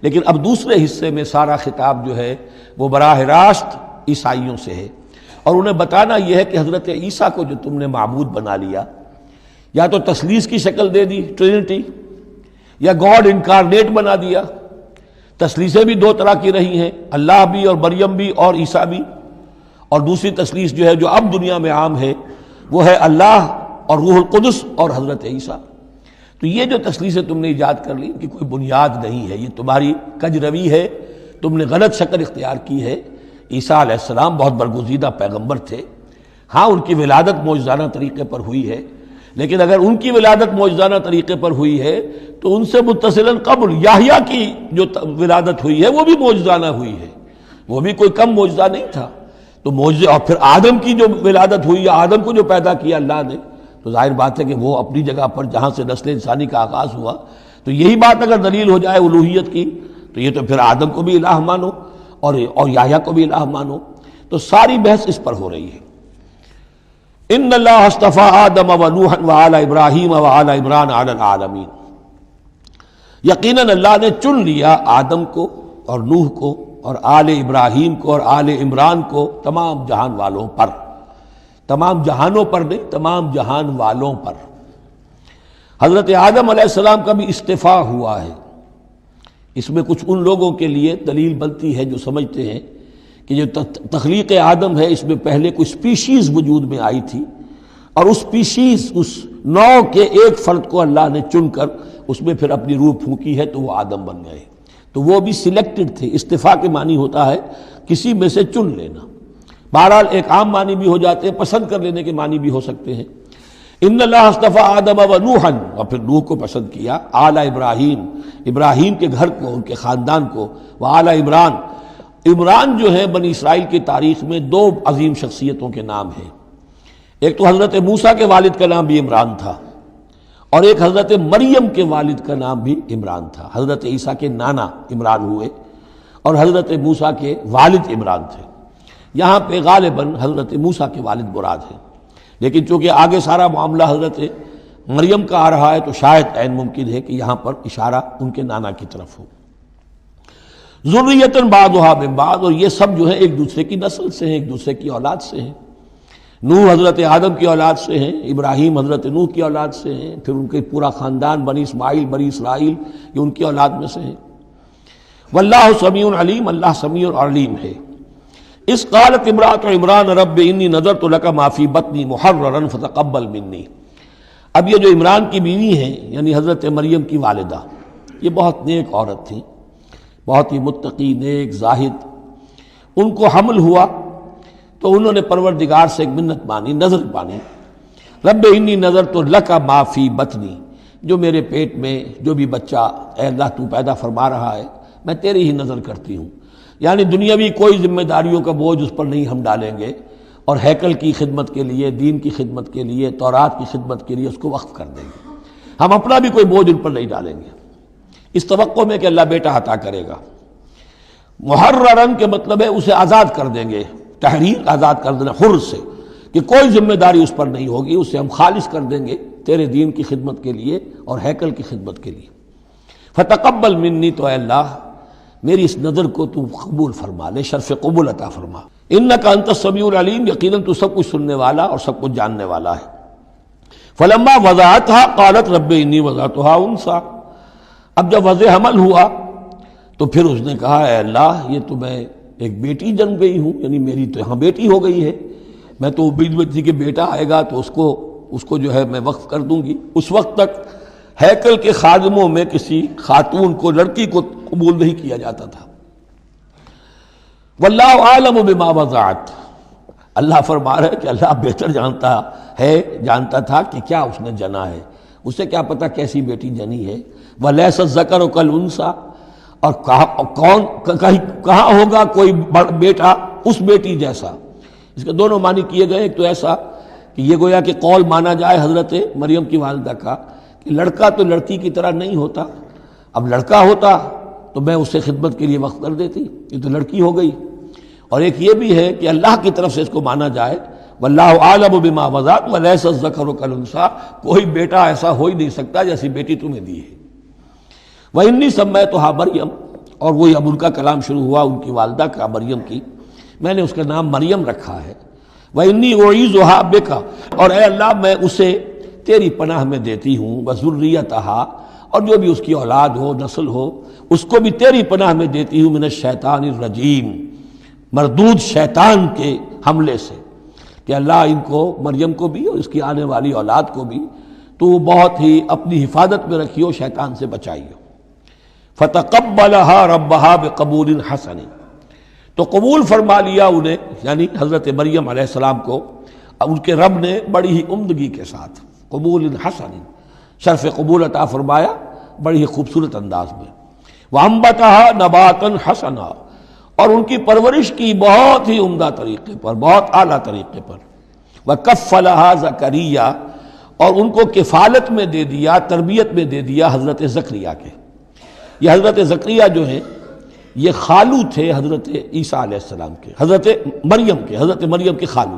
لیکن اب دوسرے حصے میں سارا خطاب جو ہے وہ براہ راست عیسائیوں سے ہے، اور انہیں بتانا یہ ہے کہ حضرت عیسیٰ کو جو تم نے معبود بنا لیا، یا تو تثلیث کی شکل دے دی ٹرینٹی، یا گاڈ انکارنیٹ بنا دیا۔ تثلیثیں بھی دو طرح کی رہی ہیں، اللہ بھی اور مریم بھی اور عیسیٰ بھی، اور دوسری تثلیث جو ہے جو اب دنیا میں عام ہے وہ ہے اللہ اور روح القدس اور حضرت عیسیٰ۔ تو یہ جو تثلیثیں تم نے ایجاد کر لی کہ کوئی بنیاد نہیں ہے، یہ تمہاری کج روی ہے، تم نے غلط شکل اختیار کی ہے۔ عیسیٰ علیہ السلام بہت برگزیدہ پیغمبر تھے، ہاں ان کی ولادت معجزانہ طریقے پر ہوئی ہے، لیکن اگر ان کی ولادت معجزانہ طریقے پر ہوئی ہے تو ان سے متصلاً قبل یحییٰ کی جو ولادت ہوئی ہے وہ بھی معجزانہ ہوئی ہے، وہ بھی کوئی کم معجزہ نہیں تھا۔ تو معجزے، اور پھر آدم کی جو ولادت ہوئی، آدم کو جو پیدا کیا اللہ نے، تو ظاہر بات ہے کہ وہ اپنی جگہ پر جہاں سے نسل انسانی کا آغاز ہوا، تو یہی بات اگر دلیل ہو جائے الوہیت کی تو یہ تو پھر آدم کو بھی الہ مانو اور یحییٰ کو بھی الہ مانو۔ تو ساری بحث اس پر ہو رہی ہے۔ ان اللہ اصطفیٰ آدم و نوحا وآل ابراہیم وآل عمران علی العالمین، یقیناً اللہ نے چن لیا آدم کو اور نوح کو اور آل ابراہیم کو اور آل عمران کو تمام جہان والوں پر، تمام جہانوں پر نہیں، تمام جہان والوں پر۔ حضرت آدم علیہ السلام کا بھی استفاء ہوا ہے۔ اس میں کچھ ان لوگوں کے لیے دلیل بنتی ہے جو سمجھتے ہیں کہ جو تخلیق آدم ہے اس میں پہلے کوئی سپیشیز وجود میں آئی تھی، اور اس سپیشیز، اس نوع کے ایک فرد کو اللہ نے چن کر اس میں پھر اپنی روح پھونکی ہے تو وہ آدم بن گئے، تو وہ بھی سلیکٹڈ تھے۔ استفاء کے معنی ہوتا ہے کسی میں سے چن لینا، بہرحال ایک عام معنی بھی ہو جاتے ہیں، پسند کر لینے کے معنی بھی ہو سکتے ہیں۔ ان اللہ اصطفیٰ آدم و نوحا، اور پھر نوح کو پسند کیا، آل ابراہیم، ابراہیم کے گھر کو، ان کے خاندان کو، و آل عمران۔ عمران جو ہے بنی اسرائیل کی تاریخ میں دو عظیم شخصیتوں کے نام ہیں، ایک تو حضرت موسیٰ کے والد کا نام بھی عمران تھا، اور ایک حضرت مریم کے والد کا نام بھی عمران تھا۔ حضرت عیسیٰ کے نانا عمران ہوئے اور حضرت موسیٰ کے والد عمران تھے۔ یہاں پہ غالباً حضرت موسیٰ کے والد مراد ہیں، لیکن چونکہ آگے سارا معاملہ حضرت مریم کا آ رہا ہے تو شاید عین ممکن ہے کہ یہاں پر اشارہ ان کے نانا کی طرف ہو۔ ذریۃ بعضھا من بعض، اور یہ سب جو ہے ایک دوسرے کی نسل سے ہیں، ایک دوسرے کی اولاد سے ہیں۔ نوح حضرت آدم کی اولاد سے ہیں، ابراہیم حضرت نوح کی اولاد سے ہیں، پھر ان کے پورا خاندان بنی اسماعیل بنی اسرائیل یہ ان کی اولاد میں سے ہیں۔ واللہ سمیع علیم، اللہ سمیع اور علیم ہے۔ اس قالت امرأۃ عمران رب انی نذرت لک ما فی بطنی محررا فتقبل منی۔ اب یہ جو عمران کی بیوی ہیں یعنی حضرت مریم کی والدہ، یہ بہت نیک عورت تھیں، بہت ہی متقی، نیک، زاہد۔ ان کو حمل ہوا تو انہوں نے پروردگار سے ایک منت مانی، نظر مانی، رب انی نذرت لک ما فی بطنی، جو میرے پیٹ میں جو بھی بچہ اے اللہ تو پیدا فرما رہا ہے میں تیری ہی نظر کرتی ہوں، یعنی دنیاوی کوئی ذمہ داریوں کا بوجھ اس پر نہیں ہم ڈالیں گے، اور ہیکل کی خدمت کے لیے، دین کی خدمت کے لیے، تورات کی خدمت کے لیے اس کو وقف کر دیں گے، ہم اپنا بھی کوئی بوجھ ان پر نہیں ڈالیں گے، اس توقع میں کہ اللہ بیٹا عطا کرے گا۔ محررن کے مطلب ہے اسے آزاد کر دیں گے، تحریر آزاد کر دینا حر سے، کہ کوئی ذمہ داری اس پر نہیں ہوگی، اسے ہم خالص کر دیں گے تیرے دین کی خدمت کے لیے اور ہیکل کی خدمت کے لیے۔ فتقبل منی، تو اے اللہ میری اس نظر کو تو قبول فرما لے، شرف قبول عطا فرما۔ انک انت السمیع العلیم، یقیناً تو سب کچھ سننے والا اور سب کچھ جاننے والا ہے۔ فلما وضعتها قالت رب انی وضعتها انثی، اب جب وضع حمل ہوا تو پھر اس نے کہا اے اللہ یہ تو میں ایک بیٹی جنم گئی ہوں، یعنی میری تو یہاں بیٹی ہو گئی ہے، میں تو امید میں تھی کہ بیٹا آئے گا تو اس کو جو ہے میں وقف کر دوں گی۔ اس وقت تک ہیکل کے خادموں میں کسی خاتون کو، لڑکی کو قبول نہیں کیا جاتا تھا۔ واللہ عالم بما وضعت، اللہ فرما رہا ہے کہ اللہ بہتر جانتا تھا کہ کیا اس نے جنا ہے، اسے کیا پتا کیسی بیٹی جنی ہے۔ ولیس الذکر کالانثی، اور کہاں ہوگا کوئی بیٹا اس بیٹی جیسا۔ اس کے دونوں معنی کیے گئے، ایک تو ایسا کہ یہ گویا کہ قول مانا جائے حضرت مریم کی والدہ کا کہ لڑکا تو لڑکی کی طرح نہیں ہوتا، اب لڑکا ہوتا تو میں اسے خدمت کے لیے وقف کر دیتی، یہ تو لڑکی ہو گئی۔ اور ایک یہ بھی ہے کہ اللہ کی طرف سے اس کو مانا جائے واللہ عالم بما وضعت ولیس الذکر کالانثی، کوئی بیٹا ایسا ہو ہی نہیں سکتا جیسی بیٹی تمہیں دی ہے۔ وَإِنِّي سَمَّيْتُهَا مریم، اور وہی اب ان کا کلام شروع ہوا ان کی والدہ کا مریم کی، میں نے اس کا نام مریم رکھا ہے۔ وَإِنِّي أُعِيذُهَا بِكَ، اور اے اللہ میں اسے تیری پناہ میں دیتی ہوں، وَذُرِّيَّتَهَا، اور جو بھی اس کی اولاد ہو، نسل ہو، اس کو بھی تیری پناہ میں دیتی ہوں، من الشیطان الرجیم، مردود شیطان کے حملے سے، کہ اللہ ان کو، مریم کو بھی اور اس کی آنے والی اولاد کو بھی تو بہت ہی اپنی حفاظت میں رکھیو، شیطان سے بچائیو۔ فَتَقَبَّلَهَا رَبَّهَا بِقَبُولٍ حَسَنٍ، تو قبول فرما لیا انہیں، یعنی حضرت مریم علیہ السلام کو ان کے رب نے بڑی ہی عمدگی کے ساتھ، قبول حسن، شرف قبول عطا فرمایا بڑی ہی خوبصورت انداز میں۔ وَأَنبَتَهَا نَبَاتًا حَسَنًا، اور ان کی پرورش کی بہت ہی عمدہ طریقے پر، بہت اعلیٰ طریقے پر۔ وَكَفَّلَهَا زَكَرِيَّا، اور ان کو کفالت میں دے دیا، تربیت میں دے دیا حضرت زکریا کے۔ یہ حضرت زکریا جو ہیں یہ خالو تھے حضرت عیسیٰ علیہ السلام کے، حضرت مریم کے خالو،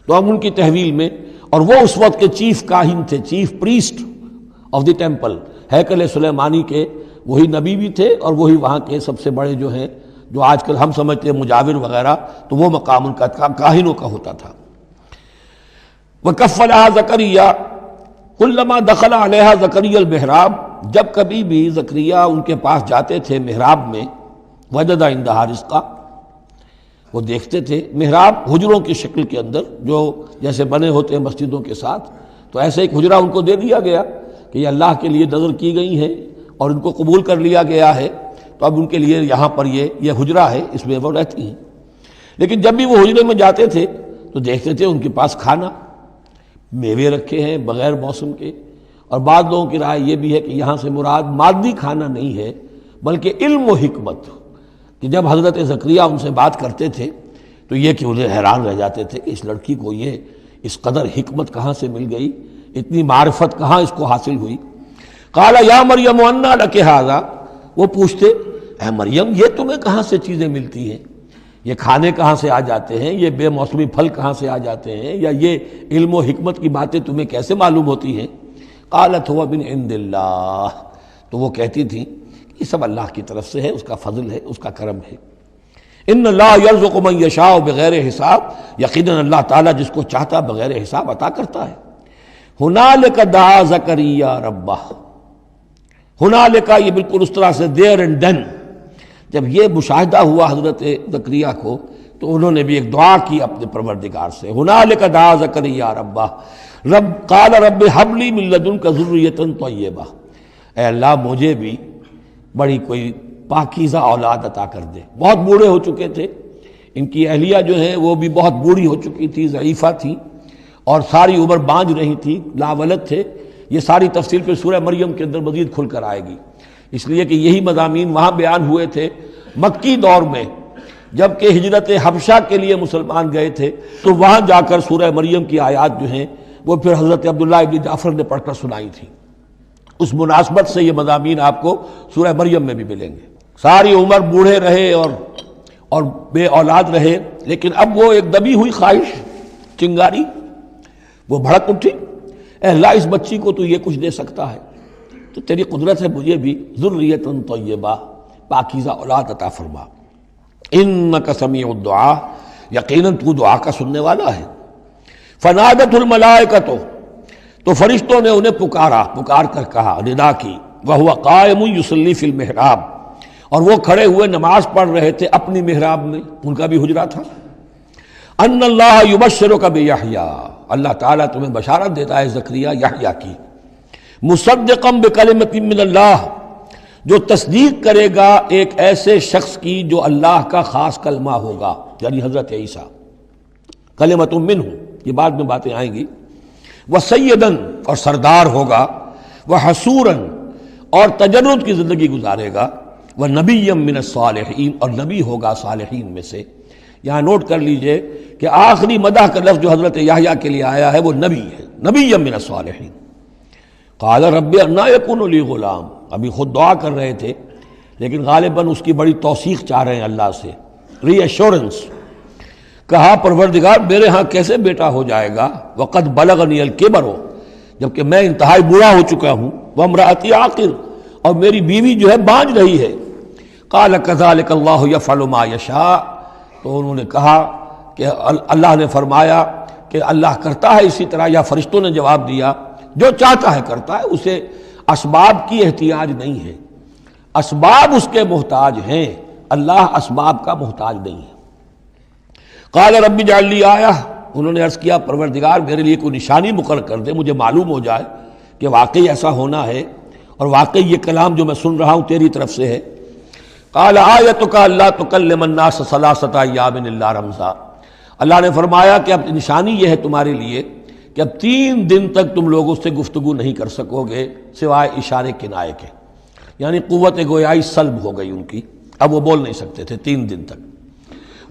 تو اب ان کی تحویل میں، اور وہ اس وقت کے چیف کاہن تھے، chief priest of the temple, ہیکل سلیمانی کے وہی نبی بھی تھے، اور وہی وہاں کے سب سے بڑے جو ہیں، جو آج کل ہم سمجھتے ہیں مجاور وغیرہ، تو وہ مقام ان کا کاہنوں کا ہوتا تھا۔ وَكَفَّلَهَا زَكَرِيَّا كُلَّمَا دَخَلَ عَلَيْهَا زَكَرِيَّا الْمِحْرَابَ، جب کبھی بھی زکریا ان کے پاس جاتے تھے محراب میں، وجد عندها رزقا، وہ دیکھتے تھے محراب حجروں کی شکل کے اندر جو جیسے بنے ہوتے ہیں مسجدوں کے ساتھ، تو ایسے ایک حجرہ ان کو دے دیا گیا کہ یہ اللہ کے لیے نظر کی گئی ہیں اور ان کو قبول کر لیا گیا ہے، تو اب ان کے لیے یہاں پر یہ حجرہ ہے، اس میں وہ رہتی ہیں۔ لیکن جب بھی وہ حجرے میں جاتے تھے تو دیکھتے تھے ان کے پاس کھانا، میوے رکھے ہیں بغیر موسم کے، اور بعض لوگوں کی رائے یہ بھی ہے کہ یہاں سے مراد مادی کھانا نہیں ہے بلکہ علم و حکمت، کہ جب حضرت زکریا ان سے بات کرتے تھے تو یہ کہ انہیں حیران رہ جاتے تھے کہ اس لڑکی کو یہ اس قدر حکمت کہاں سے مل گئی، اتنی معرفت کہاں اس کو حاصل ہوئی۔ قال یا مریم انا لک ھذا، وہ پوچھتے اے مریم یہ تمہیں کہاں سے چیزیں ملتی ہیں، یہ کھانے کہاں سے آ جاتے ہیں، یہ بے موسمی پھل کہاں سے آ جاتے ہیں، یا یہ علم و حکمت کی باتیں تمہیں کیسے معلوم ہوتی ہیں؟ قالت هو من عند اللہ، تو وہ کہتی تھی یہ سب اللہ کی طرف سے ہے، اس کا فضل ہے، اس کا کرم ہے۔ ان اللہ یرزق من یشاء بغیر حساب، یقیناً اللہ تعالیٰ جس کو چاہتا بغیر حساب عطا کرتا ہے۔ ہنالک دعا زکریا ربہ، ہنالک یہ بالکل اس طرح سے دیر اینڈ ڈن، جب یہ مشاہدہ ہوا حضرت زکریا کو تو انہوں نے بھی ایک دعا کی اپنے پروردگار سے۔ ہنالک دعا زکریا ربہ، رب قال رب حب لی من لدنک ذریۃ طیبہ، اے اللہ مجھے بھی بڑی کوئی پاکیزہ اولاد عطا کر دے۔ بہت بوڑھے ہو چکے تھے، ان کی اہلیہ جو ہے وہ بھی بہت بوڑھی ہو چکی تھی، ضعیفہ تھی، اور ساری عمر بانجھ رہی تھی، لاولد تھے۔ یہ ساری تفصیل پھر سورہ مریم کے اندر مزید کھل کر آئے گی، اس لیے کہ یہی مضامین وہاں بیان ہوئے تھے مکی دور میں، جب کہ ہجرت حبشہ کے لیے مسلمان گئے تھے، تو وہاں جا کر سورہ مریم کی آیات جو ہیں وہ پھر حضرت عبداللہ ابن جعفر نے پڑھ کر سنائی تھی۔ اس مناسبت سے یہ مضامین آپ کو سورہ مریم میں بھی ملیں گے۔ ساری عمر بوڑھے رہے اور بے اولاد رہے، لیکن اب وہ ایک دبی ہوئی خواہش، چنگاری، وہ بھڑک اٹھی، اے اللہ اس بچی کو تو یہ کچھ دے سکتا ہے تو تیری قدرت ہے مجھے بھی ذریۃ طیبہ، پاکیزہ اولاد عطا فرما۔ انک سمیع الدعاء، یقیناً تو دعا کا سننے والا ہے۔ فنادت الملائکۃ، تو فرشتوں نے انہیں پکار کر کہا، ندا کی، وہو قائم یصلی فی المحراب، اور وہ کھڑے ہوئے نماز پڑھ رہے تھے اپنی محراب میں، ان کا بھی حجرہ تھا۔ ان اللہ یبشرک بیحییٰ، اللہ تعالیٰ تمہیں بشارت دیتا ہے زکریا یحییٰ کی، مصدقا بکلمۃ من اللہ، جو تصدیق کرے گا ایک ایسے شخص کی جو اللہ کا خاص کلمہ ہوگا، یعنی حضرت عیسیٰ، کلمۃ منہ، یہ بعد میں باتیں آئیں گی۔ وسیداً، اور سردار ہوگا، وحسوراً، اور تجرد کی زندگی گزارے گا، ونبیًا من الصالحین، اور نبی ہوگا صالحین میں سے۔ یہاں نوٹ کر لیجئے کہ آخری مدح کا لفظ جو حضرت یحییٰ کے لیے آیا ہے وہ نبی ہے، نبیًا من الصالحین۔ قال رب انا یکون لی غلام، ابھی خود دعا کر رہے تھے لیکن غالباً اس کی بڑی توثیق چاہ رہے ہیں اللہ سے، ری ایشورنس۔ کہا پروردگار میرے ہاں کیسے بیٹا ہو جائے گا، وقد بلغنی الکبر، جبکہ میں انتہائی بوڑھا ہو چکا ہوں، وامرأتی عاقر، اور میری بیوی جو ہے بانجھ رہی ہے۔ قال کذالک اللہ یفعل ما یشاء، تو انہوں نے کہا کہ اللہ نے فرمایا کہ اللہ کرتا ہے اسی طرح، یا فرشتوں نے جواب دیا جو چاہتا ہے کرتا ہے، اسے اسباب کی احتیاج نہیں ہے، اسباب اس کے محتاج ہیں، اللہ اسباب کا محتاج نہیں ہے۔ قال رب اجعل لی آیہ، انہوں نے عرض کیا پروردگار میرے لیے کوئی نشانی مقرر کر دے، مجھے معلوم ہو جائے کہ واقعی ایسا ہونا ہے اور واقعی یہ کلام جو میں سن رہا ہوں تیری طرف سے ہے۔ قال آیتک الا تکلم الناس ثلاثۃ ایام الا رمزا، اللہ نے فرمایا کہ اب نشانی یہ ہے تمہارے لیے کہ اب 3 دن تک تم لوگوں سے گفتگو نہیں کر سکو گے سوائے اشارے کنائے کے، یعنی قوت گویائی سلب ہو گئی ان کی، اب وہ بول نہیں سکتے تھے 3 دن تک۔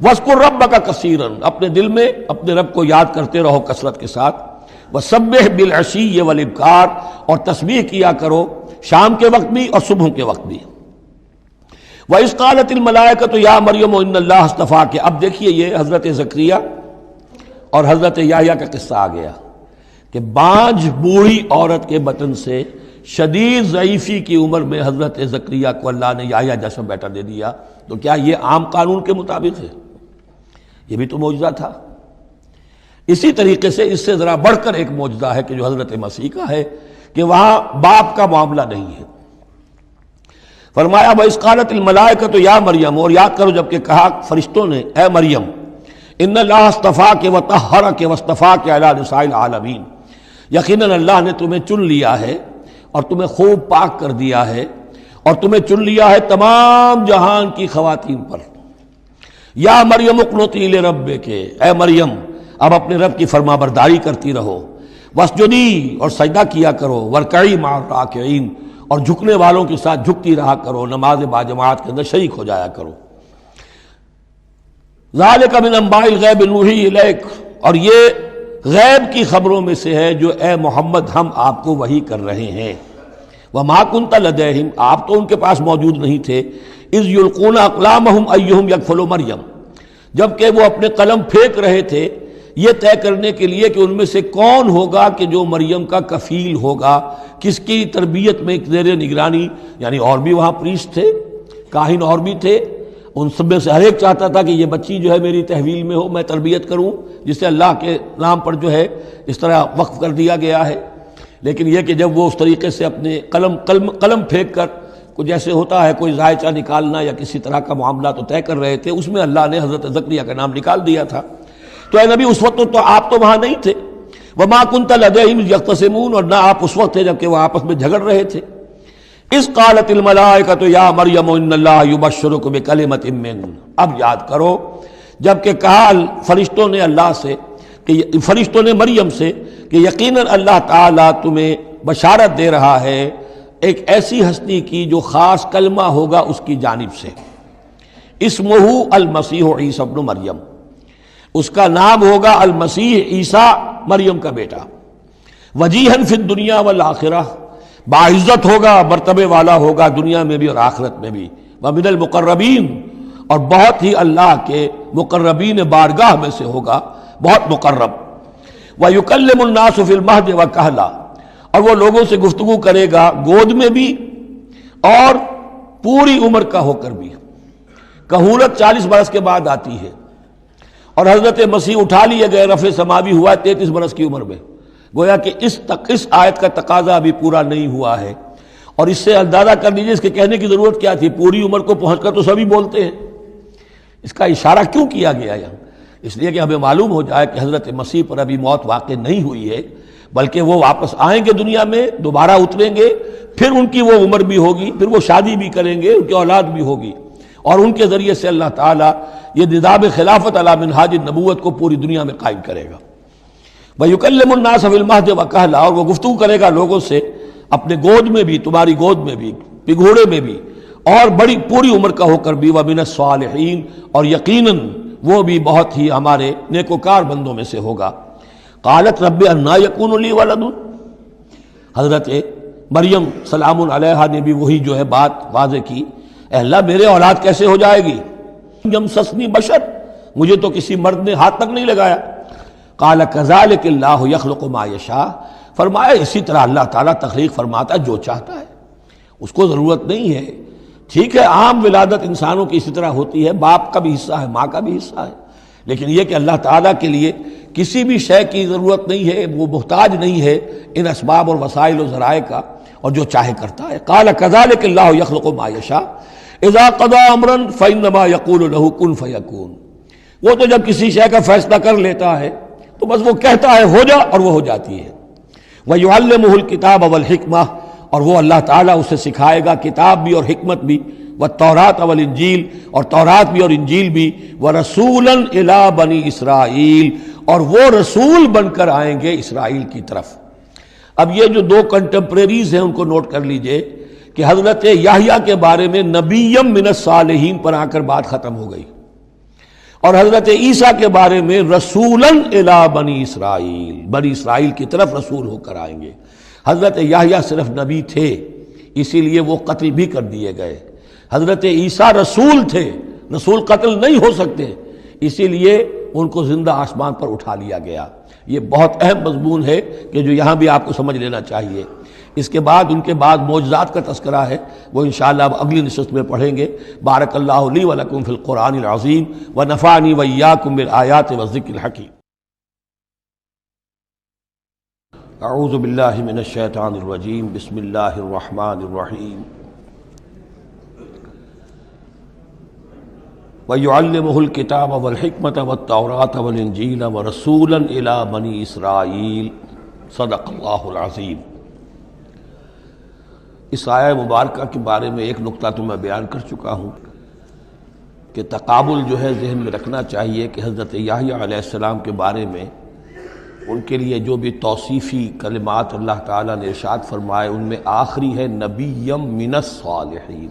وَاذْكُر رَبَّكَ كَثِيرًا، اپنے دل میں اپنے رب کو یاد کرتے رہو کثرت کے ساتھ۔ وَسَبِّحْ بِالْعَشِيِّ وَالْإِبْكَارِ، اور تسبیح کیا کرو شام کے وقت بھی اور صبح کے وقت بھی۔ وَإِذْ قَالَتِ الْمَلَائِكَةُ يَا مَرْيَمُ إِنَّ اللَّهَ اصْطَفَاكِ، اب دیکھیے یہ حضرت زکریا اور حضرت یحییٰ کا قصہ آ گیا کہ بانجھ بوڑھی عورت کے بطن سے شدید ضعیفی کی عمر میں حضرت زکریا کو اللہ نے یحییٰ جیسا بیٹا دے دیا، تو کیا یہ عام قانون کے مطابق ہے؟ یہ بھی تو معجزہ تھا۔ اسی طریقے سے اس سے ذرا بڑھ کر ایک معجزہ ہے کہ جو حضرت مسیح کا ہے کہ وہاں باپ کا معاملہ نہیں ہے۔ فرمایا وَإِذْ قَالَتِ الْمَلَائِكَةُ يَا مَرْيَمُ، اور یاد کرو جب کہ کہا فرشتوں نے اے مریم، ان اللہ اصطفاک وطہرک واصطفاک علی نساء العالمین، یقیناً اللہ نے تمہیں چن لیا ہے اور تمہیں خوب پاک کر دیا ہے اور تمہیں چن لیا ہے تمام جہان کی خواتین پر۔ یا مریم اقنتی لربک، اے مریم اب اپنے رب کی فرما برداری کرتی رہو، واسجدی، اور سجدہ کیا کرو، وارکعی مع الراکعین، اور جھکنے والوں کے ساتھ جھکتی رہا کرو، نماز باجماعت کے اندر شریک ہو جایا کرو۔ ذالک من انباء الغیب نوحی الیک، اور یہ غیب کی خبروں میں سے ہے جو اے محمد ہم آپ کو وحی کر رہے ہیں۔ وما کنت لدیہم، آپ تو ان کے پاس موجود نہیں تھے، اذ یلقون اقلامہم ایہم یکفل مریم، جبکہ وہ اپنے قلم پھینک رہے تھے یہ طے کرنے کے لیے کہ ان میں سے کون ہوگا کہ جو مریم کا کفیل ہوگا، کس کی تربیت میں زیر نگرانی، یعنی اور بھی وہاں پریسٹ تھے، کاہن اور بھی تھے، ان سب میں سے ہر ایک چاہتا تھا کہ یہ بچی جو ہے میری تحویل میں ہو، میں تربیت کروں، جسے اللہ کے نام پر جو ہے اس طرح وقف کر دیا گیا ہے۔ لیکن یہ کہ جب وہ اس طریقے سے اپنے قلم پھینک کر کچھ جیسے ہوتا ہے کوئی ذائچہ نکالنا یا کسی طرح کا معاملہ تو طے کر رہے تھے، اس میں اللہ نے حضرت زکریا کا نام نکال دیا تھا۔ تو اے نبی اس وقت تو آپ تو وہاں نہیں تھے، وما کنت لدیہم یختصمون، اور نہ آپ اس وقت تھے جبکہ وہ آپس میں جھگڑ رہے تھے۔ اذ قالت الملائکۃ یا مریم ان اللہ یبشرک بکلمۃ منہ، اب یاد کرو جب کہ کہا فرشتوں نے اللہ سے، کہ فرشتوں نے مریم سے کہ یقیناً اللہ تعالیٰ تمہیں بشارت دے رہا ہے ایک ایسی ہستی کی جو خاص کلمہ ہوگا اس کی جانب سے، اسمہ المسیح عیسی ابن مریم، اس کا نام ہوگا المسیح عیسیٰ مریم کا بیٹا، وجیہن فی الدنیا والآخرہ، باعزت ہوگا، مرتبے والا ہوگا دنیا میں بھی اور آخرت میں بھی، ومن المقربین، اور بہت ہی اللہ کے مقربین بارگاہ میں سے ہوگا، بہت مقرب، وَيُكَلِّمُ النَّاسُ فِي الْمَهْدِ وَكَهْلًا، اور وہ لوگوں سے گفتگو کرے گا گود میں بھی اور پوری عمر کا ہو کر بھی۔ کہولت 40 برس کے بعد آتی ہے، اور حضرت مسیح اٹھا لیے گئے، رفع سماوی ہوا 33 برس کی عمر میں، گویا کہ اس آیت کا تقاضا ابھی پورا نہیں ہوا ہے، اور اس سے اندازہ کر لیجیے اس کے کہنے کی ضرورت کیا تھی، پوری عمر کو پہنچ کر تو سبھی بولتے ہیں، اس کا اشارہ کیوں کیا گیا یہاں؟ اس لیے کہ ہمیں معلوم ہو جائے کہ حضرت مسیح پر ابھی موت واقع نہیں ہوئی ہے، بلکہ وہ واپس آئیں گے دنیا میں، دوبارہ اتریں گے، پھر ان کی وہ عمر بھی ہوگی، پھر وہ شادی بھی کریں گے، ان کی اولاد بھی ہوگی، اور ان کے ذریعے سے اللہ تعالیٰ یہ نظام خلافت علی منہاج النبوت کو پوری دنیا میں قائم کرے گا۔ وَيُكَلِّمُ النَّاسَ فِي الْمَهْدِ وَكَهْلًا، اور وہ گفتگو کرے گا لوگوں سے اپنے گود میں بھی، تمہاری گود میں بھی، پگھوڑے میں بھی، اور بڑی پوری عمر کا ہو کر بھی، وَمِنَ الصَّالِحِينَ، اور یقیناً وہ بھی بہت ہی ہمارے نیکوکار بندوں میں سے ہوگا۔ قالت رب انا یکون لی ولد، حضرت مریم سلام علیہا نے بھی وہی جو ہے بات واضح کی، اے اللہ میرے اولاد کیسے ہو جائے گی، یمسسنی بشر، مجھے تو کسی مرد نے ہاتھ تک نہیں لگایا۔ قال کذالک اللہ یخلق ما یشاء، فرمایا اسی طرح اللہ تعالیٰ تخلیق فرماتا جو چاہتا ہے، اس کو ضرورت نہیں ہے. ٹھیک ہے عام ولادت انسانوں کی اسی طرح ہوتی ہے، باپ کا بھی حصہ ہے، ماں کا بھی حصہ ہے، لیکن یہ کہ اللہ تعالیٰ کے لیے کسی بھی شے کی ضرورت نہیں ہے، وہ محتاج نہیں ہے ان اسباب اور وسائل و ذرائع کا، اور جو چاہے کرتا ہے. قال كذلك اللہ يخلق ما يشاء اذا قضى امرا فانما يقول له كن فيكون. وہ تو جب کسی شے کا فیصلہ کر لیتا ہے تو بس وہ کہتا ہے ہو جا اور وہ ہو جاتی ہے. وَيُعَلِّمُهُ الْكِتَابَ وَالْحِكْمَةَ، اور وہ اللہ تعالیٰ اسے سکھائے گا کتاب بھی اور حکمت بھی. وَالتَّوْرَاةَ وَالْإِنْجِيلَ، اور تورات بھی اور انجیل بھی. وَرَسُولًا إِلَىٰ بَنِي إِسْرَائِيلَ، اور وہ رسول بن کر آئیں گے اسرائیل کی طرف. اب یہ جو دو کنٹمپریریز ہیں ان کو نوٹ کر لیجئے کہ حضرت یحییٰ کے بارے میں نبیم من الصالحین پر آ کر بات ختم ہو گئی، اور حضرت عیسیٰ کے بارے میں رسولاً الی بنی اسرائیل، بنی اسرائیل کی طرف رسول ہو کر آئیں گے. حضرت یحییٰ صرف نبی تھے، اسی لیے وہ قتل بھی کر دیے گئے. حضرت عیسیٰ رسول تھے، رسول قتل نہیں ہو سکتے، اسی لیے ان کو زندہ آسمان پر اٹھا لیا گیا. یہ بہت اہم مضمون ہے کہ جو یہاں بھی آپ کو سمجھ لینا چاہیے. اس کے بعد ان کے بعد معجزات کا تذکرہ ہے، وہ انشاءاللہ اب اگلی نشست میں پڑھیں گے. بارک اللہ لی و لکم فی القرآن العظیم ونفعنی وإیاکم بالآیات والذکر الحکیم. اعوذ باللہ من الشیطان الرجیم، بسم اللہ الرحمن الرحیم. وَيُعَلِّمُهُ الْكِتَابَ وَالْحِكْمَةَ وَالتَّوْرَاةَ وَالْإِنْجِيلَ وَرَسُولًا إِلَىٰ بَنِي إِسْرَائِيلَ. صدق اللہ العظیم. اس آیہ مبارکہ کے بارے میں ایک نقطہ تو میں بیان کر چکا ہوں کہ تقابل جو ہے ذہن میں رکھنا چاہیے کہ حضرت یحییٰ علیہ السلام کے بارے میں ان کے لیے جو بھی توصیفی کلمات اللہ تعالیٰ نے ارشاد فرمائے ان میں آخری ہے نبیم من الصالحین،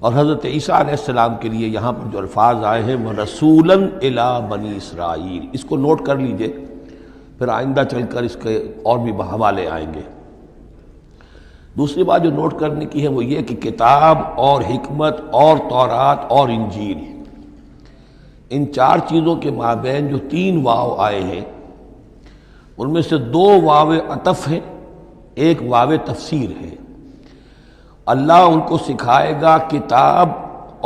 اور حضرت عیسیٰ علیہ السلام کے لیے یہاں پر جو الفاظ آئے ہیں وہ رسولاً الی بنی اسرائیل. اس کو نوٹ کر لیجئے، پھر آئندہ چل کر اس کے اور بھی حوالے آئیں گے. دوسری بات جو نوٹ کرنے کی ہے وہ یہ کہ کتاب اور حکمت اور تورات اور انجیل، ان چار چیزوں کے مابین جو تین واو آئے ہیں ان میں سے دو واو عطف ہیں، ایک واو تفسیر ہے. اللہ ان کو سکھائے گا کتاب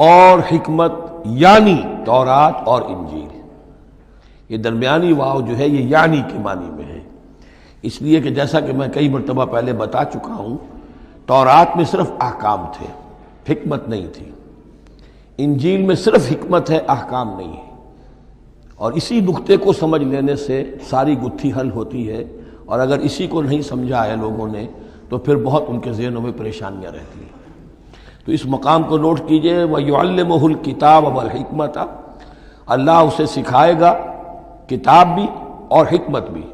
اور حکمت، یعنی تورات اور انجیل. یہ درمیانی واو جو ہے یہ یعنی کے معنی میں ہے، اس لیے کہ جیسا کہ میں کئی مرتبہ پہلے بتا چکا ہوں تورات میں صرف احکام تھے، حکمت نہیں تھی. انجیل میں صرف حکمت ہے، احکام نہیں ہے. اور اسی نقطے کو سمجھ لینے سے ساری گتھی حل ہوتی ہے، اور اگر اسی کو نہیں سمجھا ہے لوگوں نے تو پھر بہت ان کے ذہنوں میں پریشانیاں رہتی ہیں. تو اس مقام کو نوٹ کیجئے، وَيُعَلِّمُهُ الْكِتَابَ وَالْحِكْمَةَ، اللہ اسے سکھائے گا کتاب بھی اور حکمت بھی.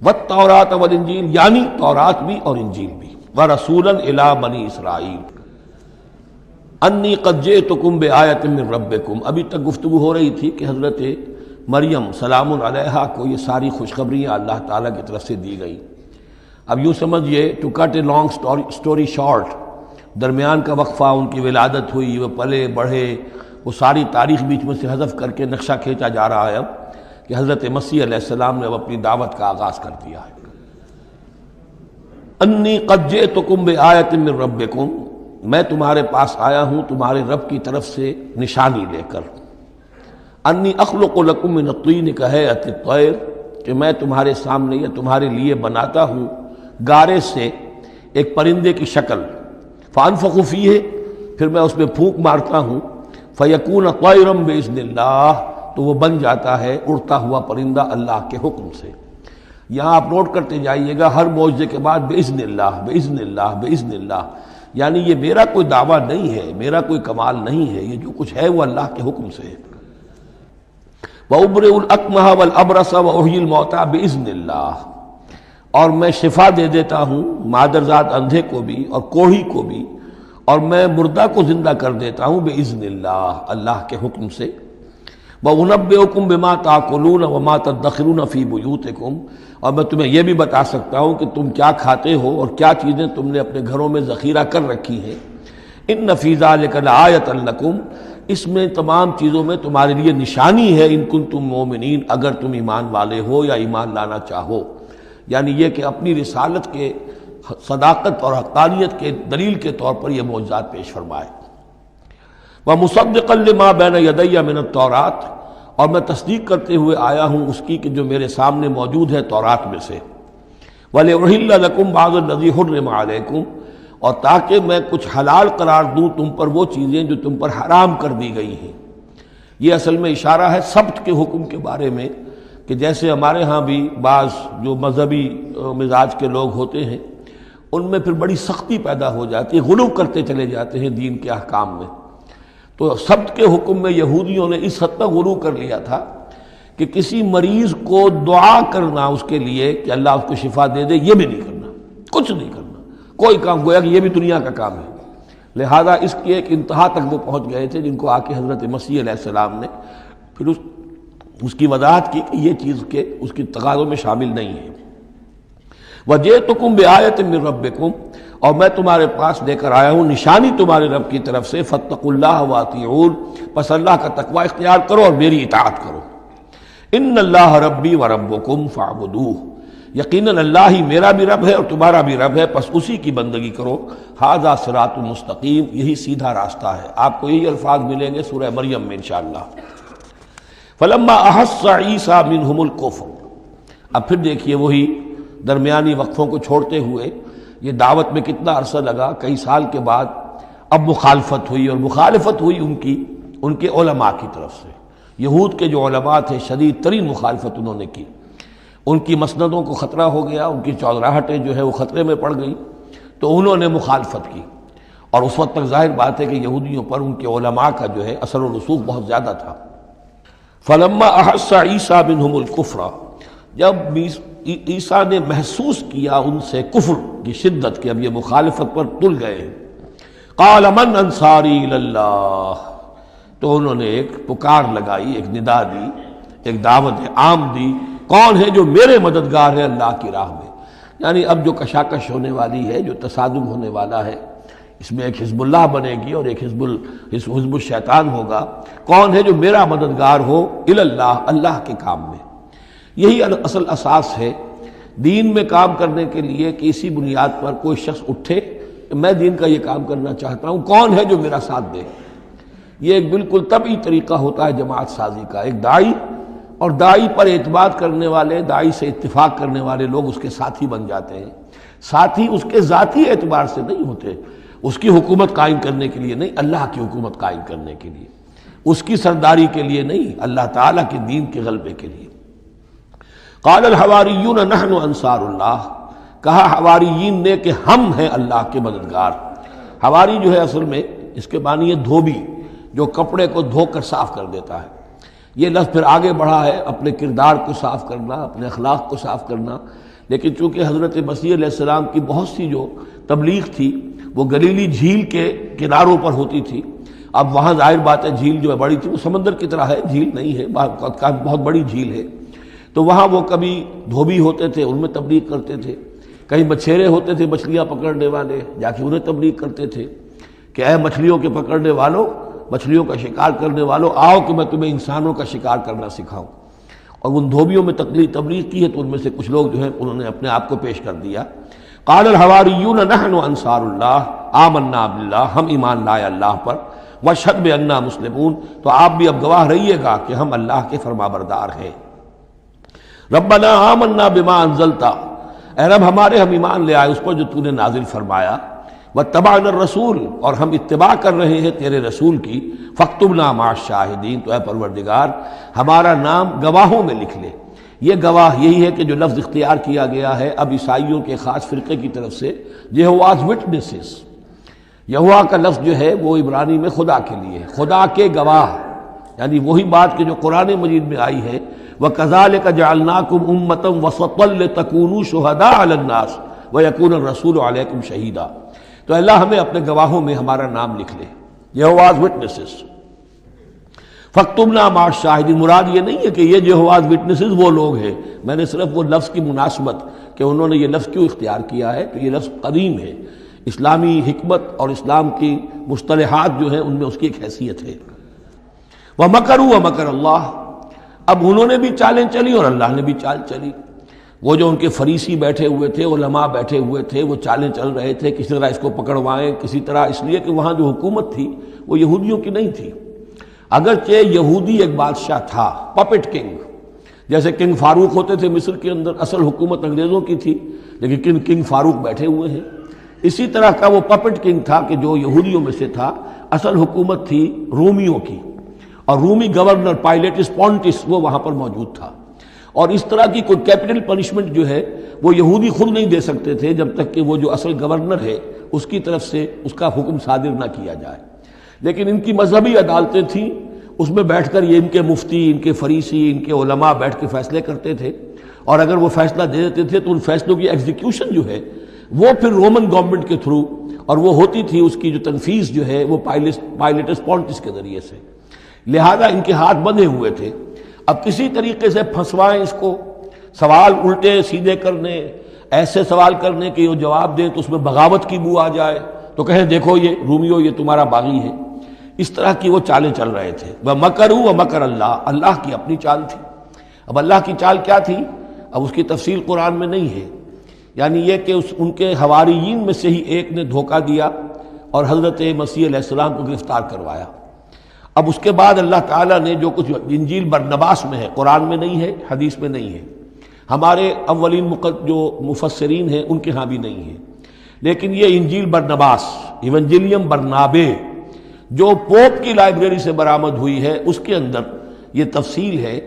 وَالتَّوْرَاةَ وَالْإِنْجِيلَ، یعنی تورات بھی اور انجیل بھی. وَرَسُولًا إِلَىٰ بَنِي إِسْرَائِيلَ أَنِّي قَدْ جِئْتُكُمْ بِآیَةٍ مِّن رَبِّكُمْ. ابھی تک گفتگو ہو رہی تھی کہ حضرت مریم سلام علیہا کو یہ ساری خوشخبریاں اللہ تعالیٰ کی طرف سے دی گئیں. اب یوں سمجھئے to cut a long story short, درمیان کا وقفہ ان کی ولادت ہوئی، وہ پلے بڑھے، وہ ساری تاریخ بیچ میں سے حذف کر کے نقشہ کھینچا جا رہا ہے اب کہ حضرت مسیح علیہ السلام نے اب اپنی دعوت کا آغاز کر دیا ہے. انی قد جئتکم بآیۃ من ربکم، میں تمہارے پاس آیا ہوں تمہارے رب کی طرف سے نشانی لے کر. انی اخلق لکم من الطین کہیئۃ الطیر، کہ میں تمہارے سامنے یا تمہارے لیے بناتا ہوں گارے سے ایک پرندے کی شکل. فانفخ فیہ، پھر میں اس میں پھونک مارتا ہوں. فیکون طیرا باذن اللہ، تو وہ بن جاتا ہے اڑتا ہوا پرندہ اللہ کے حکم سے. یہاں آپ نوٹ کرتے جائیے گا ہر معجزے کے بعد باذن اللہ باذن اللہ باذن اللہ، یعنی یہ میرا کوئی دعویٰ نہیں ہے، میرا کوئی کمال نہیں ہے، یہ جو کچھ ہے وہ اللہ کے حکم سے ہے. وَأُبْرِئُ الْأَكْمَحَ وَالْأَبْرَصَ وَأُحْيِي الْمَوْتَىٰ بِإِذْنِ اللَّهِ، اور میں شفا دے دیتا ہوں مادرزاد اندھے کو بھی اور کوڑھی کو بھی، اور میں مردہ کو زندہ کر دیتا ہوں بِإِذْنِ اللَّهِ، اللہ کے حکم سے. وَأُنَبِّئُكُم بِمَا تَأْكُلُونَ وَمَا تَدَّخِرُونَ فِي بُيُوتِكُمْ، اور میں تمہیں یہ بھی بتا سکتا ہوں کہ تم کیا کھاتے ہو اور کیا چیزیں تم نے اپنے گھروں میں ذخیرہ کر رکھی ہیں. ان فی ذلک لآیۃ لکم، اس میں تمام چیزوں میں تمہارے لیے نشانی ہے. ان کنتم مومنین، اگر تم ایمان والے ہو یا ایمان لانا چاہو. یعنی یہ کہ اپنی رسالت کے صداقت اور حقانیت کے دلیل کے طور پر یہ معجزات پیش فرمائے۔ وَمُصَدِّقًا لِمَا بَيْنَ يَدَيَّ مِنَ التَّوْرَاۃ، اور میں تصدیق کرتے ہوئے آیا ہوں اس کی کہ جو میرے سامنے موجود ہے تورات میں سے، وَلِأُحِلَّ لَكُمْ بَعْضَ الَّذِي حُرِّمَ عَلَيْكُمْ، اور تاکہ میں کچھ حلال قرار دوں تم پر وہ چیزیں جو تم پر حرام کر دی گئی ہیں۔ یہ اصل میں اشارہ ہے سبت کے حکم کے بارے میں، کہ جیسے ہمارے ہاں بھی بعض جو مذہبی مزاج کے لوگ ہوتے ہیں ان میں پھر بڑی سختی پیدا ہو جاتی ہے، غلو کرتے چلے جاتے ہیں دین کے احکام میں۔ تو سبت کے حکم میں یہودیوں نے اس حد تک غلو کر لیا تھا کہ کسی مریض کو دعا کرنا اس کے لیے کہ اللہ اس کو شفا دے دے، یہ بھی نہیں کرنا، کچھ نہیں کرنا، کوئی کام، گویا کہ یہ بھی دنیا کا کام ہے۔ لہذا اس کی ایک انتہا تک وہ پہنچ گئے تھے، جن کو آ کے حضرت مسیح علیہ السلام نے پھر اس کی وضاحت کی کہ یہ چیز کے اس کی تقاضوں میں شامل نہیں ہے۔ وَجِئْتُكُمْ بِآیَةٍ مِّن رَبِّكُمْ، اور میں تمہارے پاس لے کر آیا ہوں نشانی تمہارے رب کی طرف سے، فَاتَّقُوا اللَّهَ وَأَطِیعُونِ، پس اللہ کا تقوی اختیار کرو اور میری اطاعت کرو۔ ان اللہ ربی و ربکم فاعبدوہ، یقیناً اللہ ہی میرا بھی رب ہے اور تمہارا بھی رب ہے، پس اسی کی بندگی کرو۔ ھذا صراط مستقیم، یہی سیدھا راستہ ہے۔ آپ کو یہی الفاظ ملیں گے سورہ مریم میں انشاءاللہ۔ فلما احس عیسیٰ منہم الکفر، اب پھر دیکھیے وہی درمیانی وقفوں کو چھوڑتے ہوئے یہ دعوت میں کتنا عرصہ لگا، کئی سال کے بعد اب مخالفت ہوئی، اور مخالفت ہوئی ان کے علماء کی طرف سے۔ یہود کے جو علماء تھے شدید ترین مخالفت انہوں نے کی، ان کی مسندوں کو خطرہ ہو گیا، ان کی چودراہٹیں جو ہے وہ خطرے میں پڑ گئیں، تو انہوں نے مخالفت کی۔ اور اس وقت تک ظاہر بات ہے کہ یہودیوں پر ان کے علماء کا جو ہے اثر و رسوخ بہت زیادہ تھا۔ فلما احس عیسیٰ منہم الکفر، جب عیسیٰ نے محسوس کیا ان سے کفر کی شدت کہ اب یہ مخالفت پر تل گئے ہیں، قال من انصاری الی اللہ، تو انہوں نے ایک پکار لگائی، ایک ندا دی، ایک دعوت عام دی، کون ہے جو میرے مددگار ہے اللہ کی راہ میں؟ یعنی اب جو کشاکش ہونے والی ہے، جو تصادم ہونے والا ہے، اس میں ایک حزب اللہ بنے گی اور ایک حزب الشیطان ہوگا، کون ہے جو میرا مددگار ہو الی اللہ، اللہ کے کام میں۔ یہی اصل اساس ہے دین میں کام کرنے کے لیے کہ اسی بنیاد پر کوئی شخص اٹھے کہ میں دین کا یہ کام کرنا چاہتا ہوں، کون ہے جو میرا ساتھ دے۔ یہ ایک بالکل طبعی طریقہ ہوتا ہے جماعت سازی کا، ایک داعی اور داعی پر اعتماد کرنے والے، داعی سے اتفاق کرنے والے لوگ اس کے ساتھی بن جاتے ہیں۔ ساتھی اس کے ذاتی اعتبار سے نہیں ہوتے، اس کی حکومت قائم کرنے کے لیے نہیں، اللہ کی حکومت قائم کرنے کے لیے، اس کی سرداری کے لیے نہیں، اللہ تعالیٰ کے دین کے غلبے کے لیے۔ قال الحواریون نحن انصار اللہ، کہا حواریین نے کہ ہم ہیں اللہ کے مددگار۔ حواری جو ہے اصل میں اس کے معنی ہے دھوبی، جو کپڑے کو دھو کر صاف کر دیتا ہے۔ یہ لفظ پھر آگے بڑھا ہے اپنے کردار کو صاف کرنا، اپنے اخلاق کو صاف کرنا، لیکن چونکہ حضرت مسیح علیہ السلام کی بہت سی جو تبلیغ تھی وہ گلیلی جھیل کے کناروں پر ہوتی تھی، اب وہاں ظاہر بات ہے جھیل جو ہے بڑی تھی، وہ سمندر کی طرح ہے، جھیل نہیں ہے، بہت بڑی جھیل ہے، تو وہاں وہ کبھی دھوبی ہوتے تھے، ان میں تبلیغ کرتے تھے، کہیں مچھیرے ہوتے تھے مچھلیاں پکڑنے والے، جا کے انہیں تبلیغ کرتے تھے کہ اے مچھلیوں کے پکڑنے والوں، مچھلیوں کا شکار کرنے والوں، آؤ کہ میں تمہیں انسانوں کا شکار کرنا سکھاؤں۔ اور ان دھوبیوں میں تبلیغ کی ہے، تو ان میں سے کچھ لوگ جو ہیں انہوں نے اپنے آپ کو پیش کر دیا۔ قال الحواریون نحن انصار اللہ آمنا باللہ، ہم ایمان لائے اللہ پر، واشہد بأننا مسلمون، تو آپ بھی اب گواہ رہیے گا کہ ہم اللہ کے فرمانبردار ہیں۔ ربنا آمنا بما انزلت، اے رب ہمارے ہم ایمان لے آئے اس پر جو تو نے نازل فرمایا، واتبعنا الرسول، اور ہم اتباع کر رہے ہیں تیرے رسول کی، فاکتبنا مع الشاہدین، تو اے پروردگار ہمارا نام گواہوں میں لکھ لے۔ یہ گواہ یہی ہے کہ جو لفظ اختیار کیا گیا ہے اب عیسائیوں کے خاص فرقے کی طرف سے، یہواز وٹنسز، یہوا کا لفظ جو ہے وہ عبرانی میں خدا کے لیے، خدا کے گواہ، یعنی وہی بات کہ جو قرآن مجید میں آئی ہے، وَكَذَلِكَ جَعَلْنَاكُمْ أُمَّةً وَسَطًا لِتَكُونُوا شُهَدَاءَ عَلَى النَّاسِ وَيَكُونَ الرَّسُولُ عَلَيْكُمْ شَهِيدًا، تو اللہ ہمیں اپنے گواہوں میں ہمارا نام لکھ لے، یہواز وٹنسز۔ فَاكْتُبْنَا مَعَ الشَّاهِدِينَ، مراد یہ نہیں ہے کہ یہ یہواز وٹنسز وہ لوگ ہیں، میں نے صرف وہ لفظ کی مناسبت کہ انہوں نے یہ لفظ کیوں اختیار کیا ہے، کہ یہ لفظ قدیم ہے، اسلامی حکمت اور اسلام کی مصطلحات جو ہیں ان میں اس کی ایک حیثیت ہے۔ وَمَكَرُوا وَمَكَرَ اللَّهُ، اب انہوں نے بھی چالیں چلی اور اللہ نے بھی چال چلی۔ وہ جو ان کے فریسی بیٹھے ہوئے تھے، علماء بیٹھے ہوئے تھے، وہ چالیں چل رہے تھے کسی طرح اس کو پکڑوائیں، کسی طرح، اس لیے کہ وہاں جو حکومت تھی وہ یہودیوں کی نہیں تھی۔ اگرچہ یہودی ایک بادشاہ تھا، پپٹ کنگ، جیسے کنگ فاروق ہوتے تھے مصر کے اندر، اصل حکومت انگریزوں کی تھی، لیکن کنگ فاروق بیٹھے ہوئے ہیں۔ اسی طرح کا وہ پپٹ کنگ تھا کہ جو یہودیوں میں سے تھا، اصل حکومت تھی رومیوں کی، اور رومی گورنر پائلیٹس پونٹس وہ وہاں پر موجود تھا۔ اور اس طرح کی کوئی کیپٹل پنشمنٹ جو ہے وہ یہودی خود نہیں دے سکتے تھے جب تک کہ وہ جو اصل گورنر ہے اس کی طرف سے اس کا حکم صادر نہ کیا جائے، لیکن ان کی مذہبی عدالتیں تھیں، اس میں بیٹھ کر یہ ان کے مفتی، ان کے فریسی، ان کے علماء بیٹھ کے فیصلے کرتے تھے، اور اگر وہ فیصلہ دے دیتے تھے تو ان فیصلوں کی ایگزیکیوشن جو ہے وہ پھر رومن گورنمنٹ کے تھرو، اور وہ ہوتی تھی اس کی جو تنفیذ جو ہے وہ پائلیٹس پونٹس کے ذریعے سے، لہذا ان کے ہاتھ بندھے ہوئے تھے۔ اب کسی طریقے سے پھنسوائیں اس کو، سوال الٹے سیدھے کرنے، ایسے سوال کرنے کہ وہ جواب دیں تو اس میں بغاوت کی بو آ جائے، تو کہیں دیکھو یہ رومیو یہ تمہارا باغی ہے۔ اس طرح کی وہ چالیں چل رہے تھے۔ وَمَكَرُوا وَمَكَرَ اللَّهُ، اللہ کی اپنی چال تھی۔ اب اللہ کی چال کیا تھی؟ اب اس کی تفصیل قرآن میں نہیں ہے، یعنی یہ کہ ان کے حواریین میں سے ہی ایک نے دھوکہ دیا اور حضرت مسیح علیہ السلام کو گرفتار کروایا۔ اب اس کے بعد اللہ تعالیٰ نے جو کچھ انجیل برنباس میں ہے، قرآن میں نہیں ہے، حدیث میں نہیں ہے، ہمارے اولین جو مفسرین ہیں ان کے ہاں بھی نہیں ہے، لیکن یہ انجیل برنباس، ایونجیلیم برنابے، جو پوپ کی لائبریری سے برآمد ہوئی ہے، اس کے اندر یہ تفصیل ہے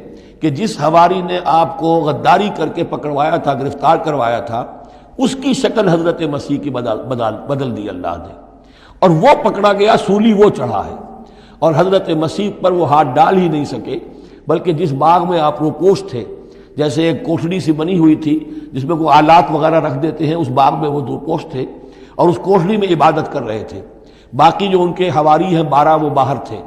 کہ جس حواری نے آپ کو غداری کر کے پکڑوایا تھا، گرفتار کروایا تھا، اس کی شکل حضرت مسیح کی بدل دی اللہ نے، اور وہ پکڑا گیا، سولی وہ چڑھا ہے، اور حضرت مسیح پر وہ ہاتھ ڈال ہی نہیں سکے، بلکہ جس باغ میں آپ روپوش تھے، جیسے ایک کوٹھڑی سی بنی ہوئی تھی جس میں وہ آلات وغیرہ رکھ دیتے ہیں، اس باغ میں وہ روپوش تھے اور اس کوٹھڑی میں عبادت کر رہے تھے، باقی جو ان کے حواری ہیں 12 وہ باہر تھے۔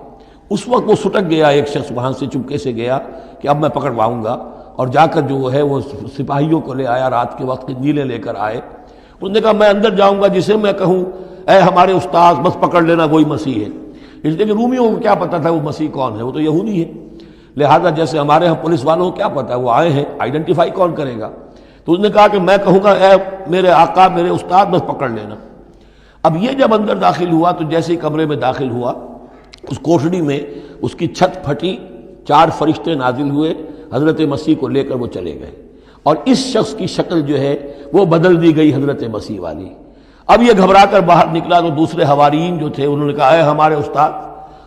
اس وقت وہ سٹک گیا، ایک شخص وہاں سے چپکے سے گیا کہ اب میں پکڑواؤں گا، اور جا کر جو ہے وہ سپاہیوں کو لے آیا، رات کے وقت قندیلیں لے کر آئے۔ اس نے کہا میں اندر جاؤں گا، جسے میں کہوں اے ہمارے استاد بس پکڑ لینا وہی مسیح ہے، اس لیے کہ رومیوں کو کیا پتا تھا وہ مسیح کون ہے، وہ تو یہودی ہے، لہذا جیسے ہمارے ہاں پولیس والوں کو کیا پتا ہے وہ آئے ہیں، آئیڈینٹیفائی کون کرے گا؟ تو اس نے کہا کہ میں کہوں گا اے میرے آقا، میرے استاد بس پکڑ لینا۔ اب یہ جب اندر داخل ہوا تو جیسے ہی کمرے میں داخل ہوا، اس کوٹھڑی میں اس کی چھت پھٹی، 4 فرشتے نازل ہوئے، حضرت مسیح کو لے کر وہ چلے گئے، اور اس شخص کی شکل جو ہے وہ بدل دی گئی حضرت مسیح والی۔ اب یہ گھبرا کر باہر نکلا تو دوسرے حواریین جو تھے انہوں نے کہا اے ہمارے استاد،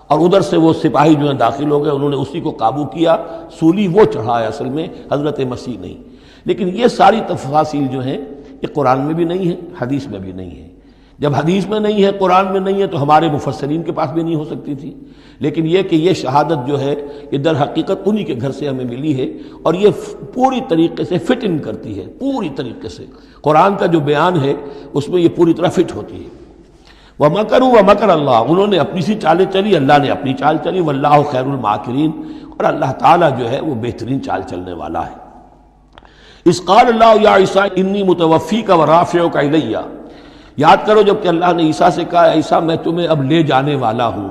اور ادھر سے وہ سپاہی جو ہیں داخل ہو گئے، انہوں نے اسی کو قابو کیا، سولی وہ چڑھا ہے اصل میں، حضرت مسیح نہیں۔ لیکن یہ ساری تفاصیل جو ہیں یہ قرآن میں بھی نہیں ہے، حدیث میں بھی نہیں ہے۔ جب حدیث میں نہیں ہے، قرآن میں نہیں ہے، تو ہمارے مفسرین کے پاس بھی نہیں ہو سکتی تھی، لیکن یہ کہ یہ شہادت جو ہے یہ در حقیقت انہی کے گھر سے ہمیں ملی ہے، اور یہ پوری طریقے سے فٹ ان کرتی ہے، پوری طریقے سے قرآن کا جو بیان ہے اس میں یہ پوری طرح فٹ ہوتی ہے۔ وَمَكَرُوا وَمَكَرَ اللَّهُ، انہوں نے اپنی سی چالیں چلی، اللہ نے اپنی چال چلی، وَاللَّهُ خَيْرُ الْمَاكِرِينَ، اور اللہ تعالیٰ جو ہے وہ بہترین چال چلنے والا ہے۔ اِذْ قَالَ اللَّهُ يَا عِيسَىٰ إِنِّي مُتَوَفِّيكَ وَرَافِعُكَ إِلَيَّ، یاد کرو جب کہ اللہ نے عیسیٰ سے کہا عیسیٰ میں تمہیں اب لے جانے والا ہوں۔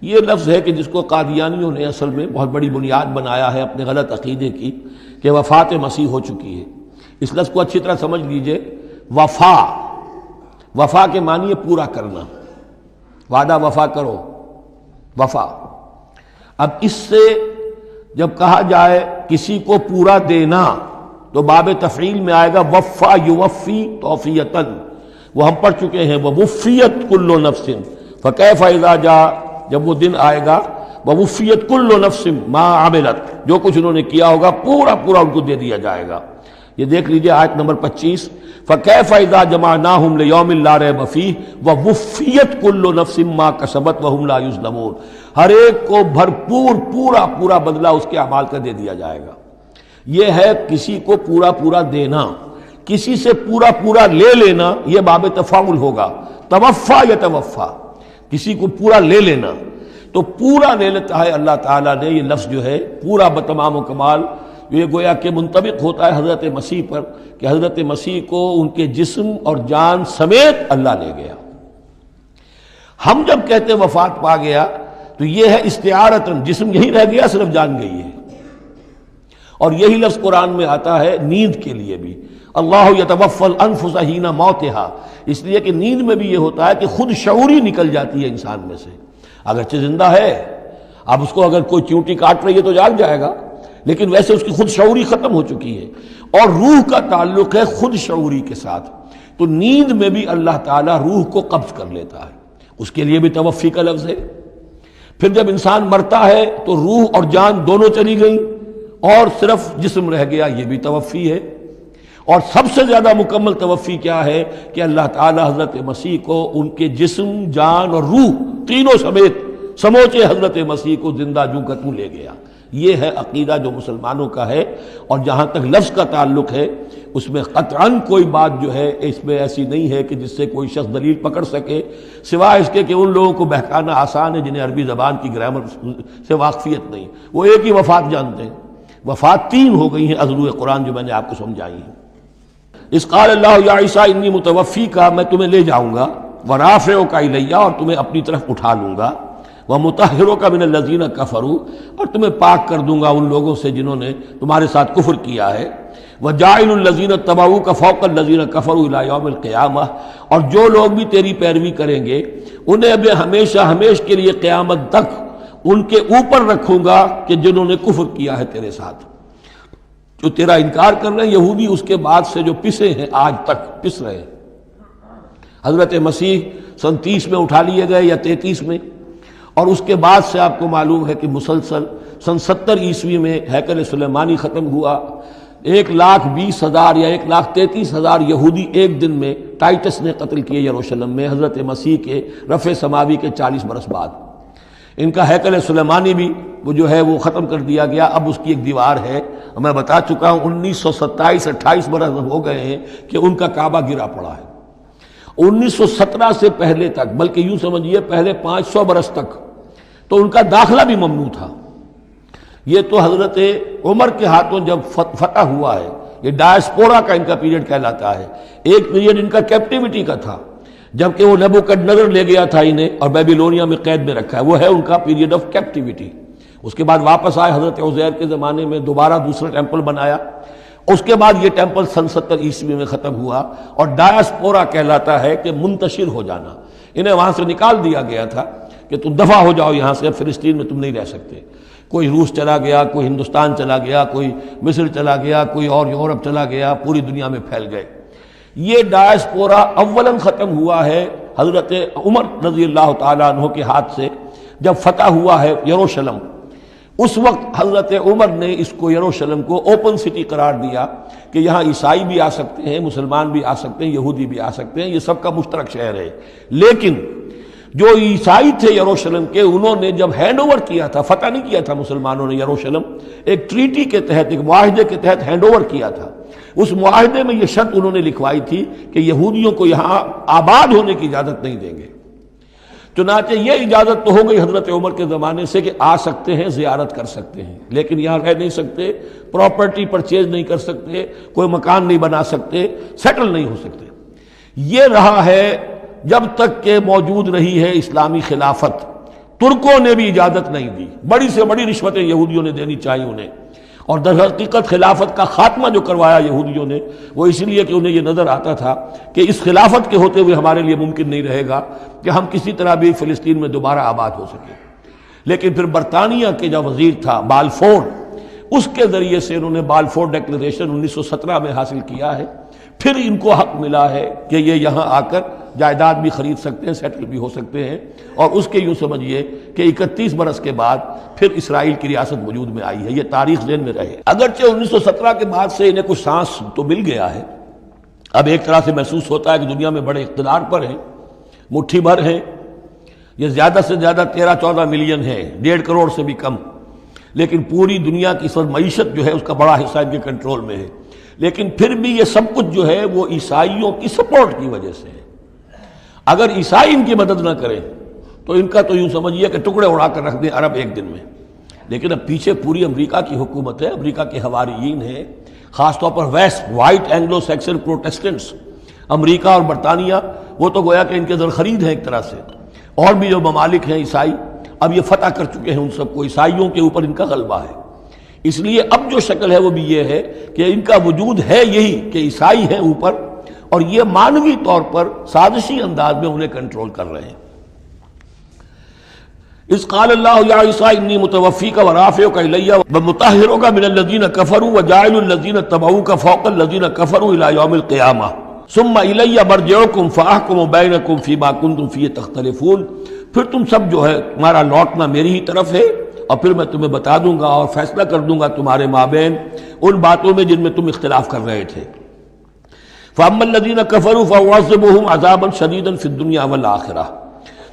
یہ لفظ ہے کہ جس کو قادیانیوں نے اصل میں بہت بڑی بنیاد بنایا ہے اپنے غلط عقیدے کی، کہ وفات مسیح ہو چکی ہے۔ اس لفظ کو اچھی طرح سمجھ لیجئے، وفا کے معنی ہے پورا کرنا، وعدہ وفا کرو، وفا۔ اب اس سے جب کہا جائے کسی کو پورا دینا تو باب تفعیل میں آئے گا وفا یوفی توفیتاً، وہ ہم پڑھ چکے ہیں، ووفیت کل نفس فکیف اذا جاء، جب وہ دن آئے گا ووفیت کل نفس ما عملت، جو کچھ انہوں نے کیا ہوگا پورا پورا ان کو دے دیا جائے گا۔ یہ دیکھ لیجئے آیت نمبر 25، فکیف اذا جمعناہم لیوم لا ریب فیہ ووفیت کل نفس ما کسبت وہم لا یظلمون، ہر ایک کو بھرپور پورا پورا بدلہ اس کے اعمال کا دے دیا جائے گا۔ یہ ہے کسی کو پورا پورا دینا، کسی سے پورا پورا لے لینا، یہ باب تفاعل ہوگا، توفا یا توفا، کسی کو پورا لے لینا، تو پورا لے لیتا ہے اللہ تعالیٰ نے۔ یہ لفظ جو ہے پورا بتمام و کمال، یہ گویا کہ منطبق ہوتا ہے حضرت مسیح پر، کہ حضرت مسیح کو ان کے جسم اور جان سمیت اللہ لے گیا۔ ہم جب کہتے وفات پا گیا تو یہ ہے استعارتاً، جسم یہی رہ گیا، صرف جان گئی ہے، اور یہی لفظ قرآن میں آتا ہے نیند کے لیے بھی، اللہ یتوفی الانفس حین موتہا، اس لیے کہ نیند میں بھی یہ ہوتا ہے کہ خود شعوری نکل جاتی ہے انسان میں سے، اگرچہ زندہ ہے، اب اس کو اگر کوئی چیونٹی کاٹ رہی ہے تو جاگ جائے گا، لیکن ویسے اس کی خود شعوری ختم ہو چکی ہے، اور روح کا تعلق ہے خود شعوری کے ساتھ، تو نیند میں بھی اللہ تعالیٰ روح کو قبض کر لیتا ہے، اس کے لیے بھی توفی کا لفظ ہے۔ پھر جب انسان مرتا ہے تو روح اور جان دونوں چلی گئیں اور صرف جسم رہ گیا، یہ بھی توفی ہے۔ اور سب سے زیادہ مکمل توفی کیا ہے کہ اللہ تعالیٰ حضرت مسیح کو ان کے جسم، جان اور روح تینوں سمیت سموچے حضرت مسیح کو زندہ جو کا تو لے گیا۔ یہ ہے عقیدہ جو مسلمانوں کا ہے، اور جہاں تک لفظ کا تعلق ہے اس میں قطعاً کوئی بات جو ہے اس میں ایسی نہیں ہے کہ جس سے کوئی شخص دلیل پکڑ سکے، سوائے اس کے کہ ان لوگوں کو بہکانا آسان ہے جنہیں عربی زبان کی گرامر سے واقفیت نہیں، وہ ایک ہی وفات جانتے ہیں۔ وفات تین ہو گئی ہیں اضرو قرآن جو میں نے آپ کو سمجھائی ہیں۔ اس قال اللہ یا عیسیٰ انی متوفی کا، میں تمہیں لے جاؤں گا، ورافعک الیہ، اور تمہیں اپنی طرف اٹھا لوں گا، ومطہرک من الذین کفروا، اور تمہیں پاک کر دوں گا ان لوگوں سے جنہوں نے تمہارے ساتھ کفر کیا ہے، وجاعل الذین اتبعوک فوق الذین کفروا الی یوم القیامہ، اور جو لوگ بھی تیری پیروی کریں گے انہیں اب ہمیشہ ہمیش کے لیے قیامت تک ان کے اوپر رکھوں گا کہ جنہوں نے کفر کیا ہے تیرے ساتھ، جو تیرا انکار کر رہے ہیں یہودی، اس کے بعد سے جو پسے ہیں آج تک پس رہے ہیں۔ حضرت مسیح سن 30 میں اٹھا لیے گئے یا 33 میں، اور اس کے بعد سے آپ کو معلوم ہے کہ مسلسل سن 70 عیسوی میں ہیکل سلیمانی ختم ہوا، 1,20,000 یا 1,33,000 یہودی ایک دن میں ٹائٹس نے قتل کیے یروشلم میں حضرت مسیح کے رفع سماوی کے 40 برس بعد۔ ان کا ہیکل سلیمانی بھی وہ جو ہے وہ ختم کر دیا گیا، اب اس کی ایک دیوار ہے، میں بتا چکا ہوں 1927-28 برس ہو گئے ہیں کہ ان کا کعبہ گرا پڑا ہے۔ 1917 سے پہلے تک، بلکہ یوں سمجھیے پہلے 500 برس تک تو ان کا داخلہ بھی ممنوع تھا۔ یہ تو حضرت عمر کے ہاتھوں جب فتح ہوا ہے، یہ ڈائسپورا کا ان کا پیریڈ کہلاتا ہے، ایک پیریڈ ان کا کیپٹیوٹی کا تھا، جبکہ وہ نبوکدنضر لے گیا تھا انہیں اور بیبیلونیا میں قید میں رکھا ہے، وہ ہے ان کا پیریڈ آف کیپٹیوٹی۔ اس کے بعد واپس آئے حضرت عزیر کے زمانے میں، دوبارہ دوسرا ٹیمپل بنایا، اس کے بعد یہ ٹیمپل سن 70 عیسوی میں ختم ہوا، اور ڈائسپورا کہلاتا ہے کہ منتشر ہو جانا، انہیں وہاں سے نکال دیا گیا تھا کہ تم دفع ہو جاؤ یہاں سے، اب فلسطین میں تم نہیں رہ سکتے۔ کوئی روس چلا گیا، کوئی ہندوستان چلا گیا، کوئی مصر چلا گیا، کوئی اور یورپ چلا گیا، پوری دنیا میں پھیل گئے۔ یہ ڈائسپورا اولاً ختم ہوا ہے حضرت عمر رضی اللہ تعالیٰ عنہ کے ہاتھ سے، جب فتح ہوا ہے یروشلم، اس وقت حضرت عمر نے اس کو یروشلم کو اوپن سٹی قرار دیا کہ یہاں عیسائی بھی آ سکتے ہیں، مسلمان بھی آ سکتے ہیں، یہودی بھی آ سکتے ہیں، یہ سب کا مشترک شہر ہے۔ لیکن جو عیسائی تھے یروشلم کے، انہوں نے جب ہینڈ اوور کیا تھا، فتح نہیں کیا تھا مسلمانوں نے یروشلم، ایک ٹریٹی کے تحت، ایک معاہدے کے تحت ہینڈ اوور کیا تھا۔ اس معاہدے میں یہ شرط انہوں نے لکھوائی تھی کہ یہودیوں کو یہاں آباد ہونے کی اجازت نہیں دیں گے۔ چنانچہ یہ اجازت تو ہو گئی حضرت عمر کے زمانے سے کہ آ سکتے ہیں، زیارت کر سکتے ہیں، لیکن یہاں رہ نہیں سکتے، پراپرٹی پرچیز نہیں کر سکتے، کوئی مکان نہیں بنا سکتے، سیٹل نہیں ہو سکتے۔ یہ رہا ہے جب تک کہ موجود رہی ہے اسلامی خلافت۔ ترکوں نے بھی اجازت نہیں دی، بڑی سے بڑی رشوتیں یہودیوں نے دینی چاہیے انہیں، اور در حقیقت خلافت کا خاتمہ جو کروایا یہودیوں نے وہ اس لیے کہ انہیں یہ نظر آتا تھا کہ اس خلافت کے ہوتے ہوئے ہمارے لیے ممکن نہیں رہے گا کہ ہم کسی طرح بھی فلسطین میں دوبارہ آباد ہو سکیں۔ لیکن پھر برطانیہ کے جو وزیر تھا بالفور، اس کے ذریعے سے انہوں نے بالفور ڈیکلریشن 1917 میں حاصل کیا ہے، پھر ان کو حق ملا ہے کہ یہ یہاں آ کر جائیداد بھی خرید سکتے ہیں، سیٹل بھی ہو سکتے ہیں، اور اس کے یوں سمجھیے کہ 31 برس کے بعد پھر اسرائیل کی ریاست وجود میں آئی ہے۔ یہ تاریخ ذہن میں رہے۔ اگرچہ 1917 کے بعد سے انہیں کچھ سانس تو مل گیا ہے، اب ایک طرح سے محسوس ہوتا ہے کہ دنیا میں بڑے اقتدار پر ہیں، مٹھی بھر ہیں، یہ زیادہ سے زیادہ 13-14 ملین ہے، 1.5 کروڑ سے بھی کم، لیکن پوری دنیا کی سب معیشت جو ہے اس کا بڑا حصہ ان کے کنٹرول میں ہے۔ لیکن پھر بھی یہ سب کچھ جو ہے وہ عیسائیوں کی سپورٹ کی وجہ سے ہے۔ اگر عیسائی ان کی مدد نہ کریں تو ان کا تو یوں سمجھیے کہ ٹکڑے اڑا کر رکھ دیں عرب ایک دن میں۔ لیکن اب پیچھے پوری امریکہ کی حکومت ہے، امریکہ کے حواریین ہیں، خاص طور پر west white Anglo Saxon Protestants, امریکہ اور برطانیہ، وہ تو گویا کہ ان کے زرخرید ہیں ایک طرح سے، اور بھی جو ممالک ہیں عیسائی اب یہ فتح کر چکے ہیں ان سب کو، عیسائیوں کے اوپر ان کا غلبہ ہے۔ اس لیے اب جو شکل ہے وہ بھی یہ ہے کہ ان کا وجود ہے یہی کہ عیسائی ہیں اوپر، اور یہ مانوی طور پر سازشی انداز میں انہیں کنٹرول کر رہے ہیں۔ اذ قال اللہ یا عیسیٰ انی متوفیک ورافعک الی ومطہرک من الذین کفروا وجاعل الذین اتبعوک فوق الذین کفروا الی یوم القیامہ ثم الی مرجعکم فاحکم بینکم فیما کنتم فیہ تختلفون۔ پھر تم سب جو ہے تمہارا لوٹنا میری ہی طرف ہے، اور پھر میں تمہیں بتا دوں گا اور فیصلہ کر دوں گا تمہارے مابین ان باتوں میں جن میں تم اختلاف کر رہے تھے۔ فَأَمَّا الَّذِينَ كَفَرُوا فَأُعَذِّبُهُمْ عَذَابًا شَدِيدًا فِي الدُّنْيَا وَالْآخِرَةِ،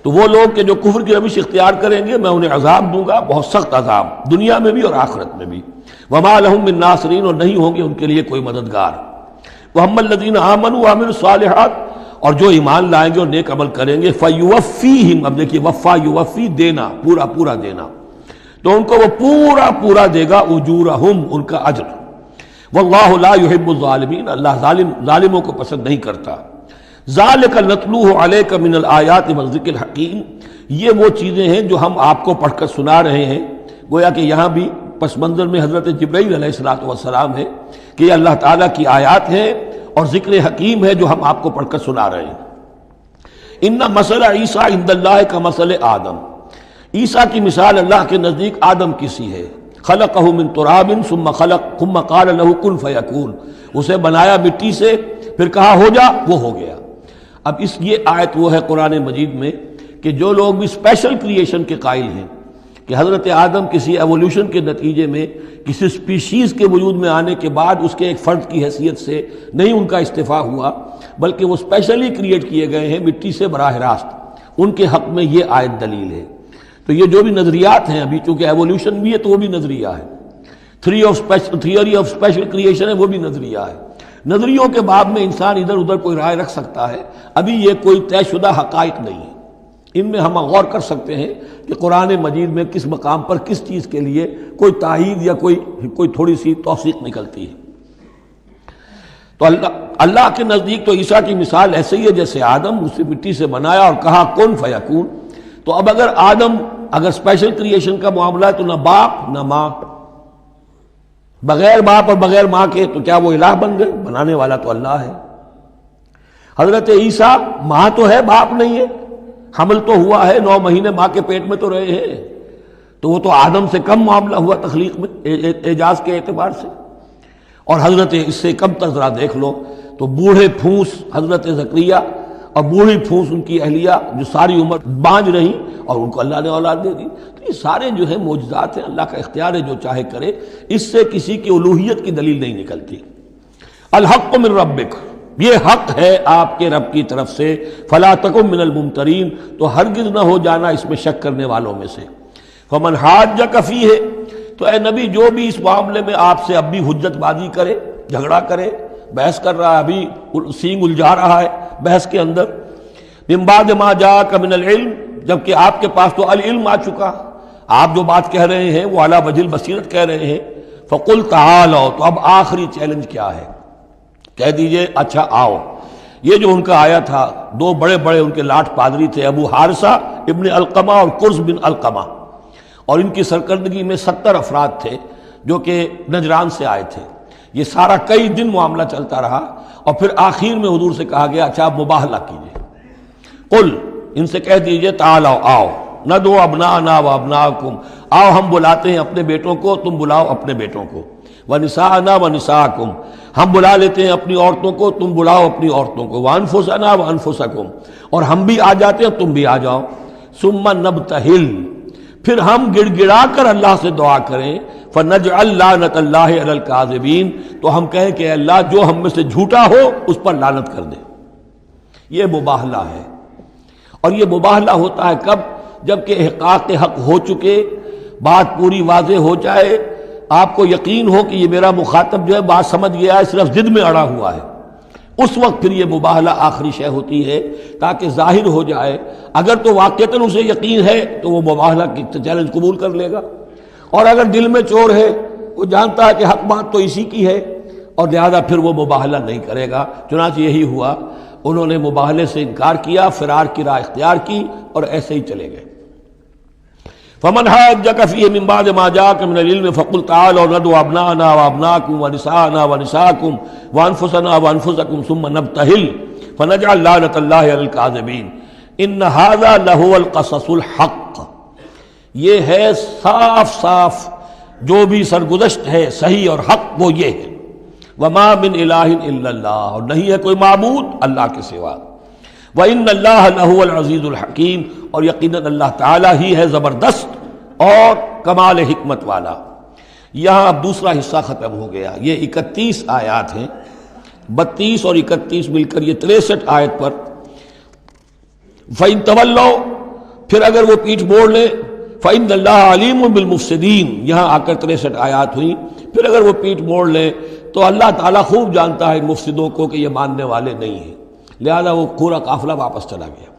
تو وہ لوگ کہ جو کفر کی روش اختیار کریں گے میں انہیں عذاب دوں گا، بہت سخت عذاب، دنیا میں بھی اور آخرت میں بھی۔ وَمَا لَهُم مِّن نَاصِرِينَ، اور نہیں ہوں گے ان کے لیے کوئی مددگار۔ وَأَمَّا الَّذِينَ آمَنُوا وَعَمِلُوا الصَّالِحَاتِ، اور جو ایمان لائیں گے اور نیک عمل کریں گے، فَيُوَفِّيهِمْ، اب دیکھیے وفا یوفی دینا، پورا پورا دینا، تو ان کو وہ پورا پورا دے گا، اجورہم، ان کا اجر۔ واللہ لا یحب الظالمین، اللہ ظالموں کو پسند نہیں کرتا۔ ذالک نتلوہ علیک من الآیات والذکر الحکیم، یہ وہ چیزیں ہیں جو ہم آپ کو پڑھ کر سنا رہے ہیں۔ گویا کہ یہاں بھی پس منظر میں حضرت جبرائیل علیہ الصلوۃ والسلام ہے کہ یہ اللہ تعالیٰ کی آیات ہیں اور ذکر حکیم ہے جو ہم آپ کو پڑھ کر سنا رہے ہیں۔ ان مثل عیسیٰ عند اللہ کمثل آدم، عیسیٰ کی مثال اللہ کے نزدیک آدم کی سی ہے۔ خلقہ من تراب ثم قال له کن فیکون، اسے بنایا مٹی سے پھر کہا ہو جا، وہ ہو گیا۔ اب یہ آیت وہ ہے قرآن مجید میں کہ جو لوگ بھی اسپیشل کریشن کے قائل ہیں کہ حضرت آدم کسی ایولیوشن کے نتیجے میں کسی سپیشیز کے وجود میں آنے کے بعد اس کے ایک فرد کی حیثیت سے نہیں ان کا استفاع ہوا، بلکہ وہ اسپیشلی کریٹ کیے گئے ہیں مٹی سے براہ راست، ان کے حق میں یہ آیت دلیل ہے۔ تو یہ جو بھی نظریات ہیں ابھی، چونکہ ایولیوشن بھی ہے تو وہ بھی نظریہ ہے، تھیوری آف اسپیشل کریشن ہے وہ بھی نظریہ ہے۔ نظریوں کے باب میں انسان ادھر ادھر کوئی رائے رکھ سکتا ہے، ابھی یہ کوئی طے شدہ حقائق نہیں ہے۔ ان میں ہم غور کر سکتے ہیں کہ قرآن مجید میں کس مقام پر کس چیز کے لیے کوئی تائید یا کوئی تھوڑی سی توثیق نکلتی ہے۔ تو اللہ کے نزدیک تو عیسیٰ کی مثال ایسے ہی ہے جیسے آدم، اسے مٹی سے بنایا اور کہا کن فیکون۔ تو اب اگر اسپیشل کریشن کا معاملہ ہے تو نہ باپ نہ ماں، بغیر باپ اور بغیر ماں کے، تو کیا وہ الہ بن گئے؟ بنانے والا تو اللہ ہے۔ حضرت عیسیٰ ماں تو ہے، باپ نہیں ہے، حمل تو ہوا ہے، 9 مہینے ماں کے پیٹ میں تو رہے ہیں، تو وہ تو آدم سے کم معاملہ ہوا تخلیق میں اعجاز کے اعتبار سے۔ اور حضرت اس سے کم تر ذرا دیکھ لو تو بوڑھے پھونس حضرت زکریا اور بوڑھی پھونس ان کی اہلیہ جو ساری عمر بانج رہی اور ان کو اللہ نے اولاد دے دی۔ تو یہ سارے جو ہیں معجزات ہیں، اللہ کا اختیار ہے، جو چاہے کرے، اس سے کسی کی الوہیت کی دلیل نہیں نکلتی۔ الحق من ربک، یہ حق ہے آپ کے رب کی طرف سے، فلا تکن من الممترین، تو ہرگز نہ ہو جانا اس میں شک کرنے والوں میں سے۔ فمن حاجک فیہ، تو اے نبی جو بھی اس معاملے میں آپ سے اب بھی حجت بازی کرے، جھگڑا کرے، بحث کر رہا ہے، ابھی سینگ الجھا رہا ہے بحث کے اندر، من بعد ما جاءک من العلم، جبکہ آپ کے پاس تو العلم آ چکا، آپ جو بات کہہ رہے ہیں وہ علی وجہ البصیرت کہہ رہے ہیں، فقل تعالوا، تو اب آخری چیلنج کیا ہے؟ کہہ دیجئے اچھا آؤ۔ یہ جو ان کا آیا تھا، 2 بڑے بڑے ان کے لاٹ پادری تھے، ابو حارثہ ابن علقمہ اور قرز بن علقمہ، اور ان کی سرکردگی میں 70 افراد تھے جو کہ نجران سے آئے تھے۔ یہ سارا کئی دن معاملہ چلتا رہا، اور پھر آخر میں حضور سے کہا گیا اچھا آپ مباہلہ کیجئے، قل، ان سے کہہ دیجئے تعالوا، آؤ، ندعو ابناءنا وابناءکم، آؤ ہم بلاتے ہیں اپنے بیٹوں کو، تم بلاؤ اپنے بیٹوں کو، ونساءنا ونساءکم، ہم بلا لیتے ہیں اپنی عورتوں کو، تم بلاؤ اپنی عورتوں کو، وانفسنا وانفسکم، اور ہم بھی آ جاتے ہیں تم بھی آ جاؤ، ثم نبتہل، پھر ہم گڑ گڑا کر اللہ سے دعا کریں، فنجعل لعنت اللہ علی الکاذبین، تو ہم کہیں کہ اے اللہ جو ہم میں سے جھوٹا ہو اس پر لعنت کر دے۔ یہ مباہلہ ہے، اور یہ مباہلہ ہوتا ہے کب؟ جب کہ احقاق حق ہو چکے، بات پوری واضح ہو جائے، آپ کو یقین ہو کہ یہ میرا مخاطب جو ہے بات سمجھ گیا ہے، صرف ضد میں اڑا ہوا ہے، اس وقت پھر یہ مباہلہ آخری شے ہوتی ہے تاکہ ظاہر ہو جائے۔ اگر تو واقعتاً اسے یقین ہے تو وہ مباہلہ کی چیلنج قبول کر لے گا، اور اگر دل میں چور ہے، وہ جانتا ہے کہ حق بات تو اسی کی ہے، اور لہذا پھر وہ مباہلہ نہیں کرے گا۔ چنانچہ یہی ہوا، انہوں نے مباہلے سے انکار کیا، فرار کی راہ اختیار کی، اور ایسے ہی چلے گئے۔ فمن حاجك فيه من بعد ما جاءك من العلم فقل تعالوا ندعو ابناءنا وابناءكم ونساءنا ونساءكم وانفسنا وانفسكم ثم نبتهل فنجعل لعنة الله على الكاذبين ان هذا لهو القصص الحق. یہ ہے صاف صاف جو بھی سرگزشت ہے صحیح اور حق وہ یہ ہے. وما من الہ الا اللہ، اور نہیں ہے کوئی معبود اللہ کے سوا. وَإِنَّ اللَّهَ لَهُوَ الْعَزِيزُ الْحَكِيمُ، اور یقیناً اللہ تعالیٰ ہی ہے زبردست اور کمال حکمت والا. یہاں اب دوسرا حصہ ختم ہو گیا. یہ 31 آیات ہیں، 32 اور 31 مل کر یہ 63 آیت پر. فَإِن تَوَلَّوْا، پھر اگر وہ پیٹھ موڑ لیں، فَإِنَّ اللَّهَ عَلِيمٌ بِالْمُفْسِدِينَ، یہاں آ کر 63 آیات ہوئی. پھر اگر وہ پیٹھ موڑ لیں تو اللہ تعالیٰ خوب جانتا ہے مفسدوں کو کہ یہ ماننے والے نہیں ہیں، لہذا وہ پورا قافلہ واپس چلا گیا.